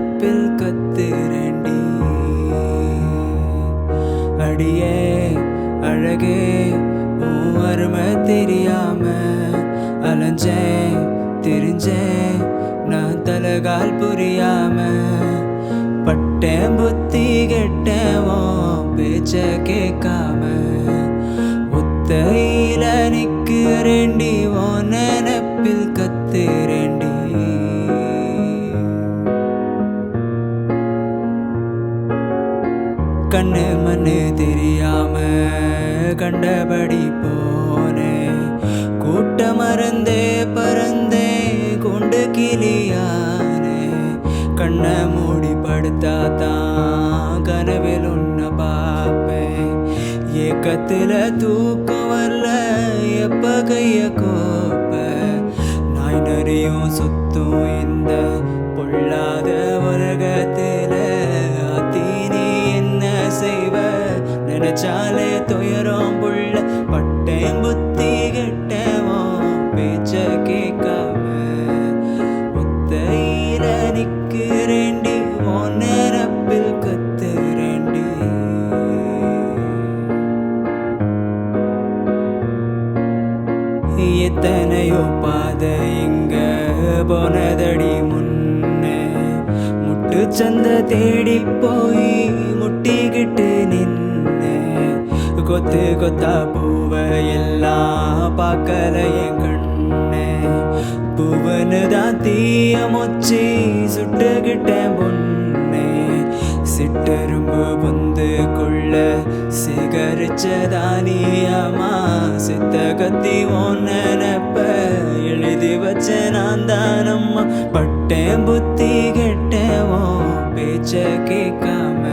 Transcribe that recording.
நினப்பில் கத்துறேண்டி. அடியே அழகே உன் அருமை தெரியாம அலைஞ்சேன் திரிஞ்சேன் நான் தலகால் புரியாம. பட்டேன் புத்தி கெட்டவன் பேச்ச கேட்காம ஒத்தையில நிக்கிறேண்டி உன் நினப்பில் கத்துறேண்டி. கண்ணு மண்ணு தெரியாம கண்டபடி போனேன். கூட்ட மறந்தே பறந்தே கொண்டு கிளியானே. கண்ணை மூடி படுத்தாதான் கனவில் உன்னை பார்ப்பேன். ஏக்கத்துல தூக்கம் வரல எப்ப கைய கோப்ப. நாய் நரியும் சுத்தும் இந்த பொல்லாத உலகத்துல அத்தீனி என்ன செய்வ நினைச்சாலே துயரம் புள்ள. பட்டேன் புத்தி கெட்டவன் பேச்ச கேட்காம ஒத்தையில நிக்கிறேண்டி உன் நினப்பில் கத்துறேண்டி. எத்தனையோ பாதை இங்க போனதடி முன்னே. முட்டு சந்த தேடி போய் முட்டிக்கிட்டு நின்னே. கொத்து கொத்தா பூவை எல்லாம் பார்க்கல என் கண்ணே. பூவனு தான் தீய மொச்சி சுட்டுக்கிட்டேன் பொண்ணே. சிட்டரும்பு பொந்துக்குள்ள சிகரிச்சதானியமா சித்த கத்தி உன் நினப்ப எழுதி வச்ச நான் தானம்மா. பட்டேன் புத்தி கெட்டவன் பேச்ச கேட்காம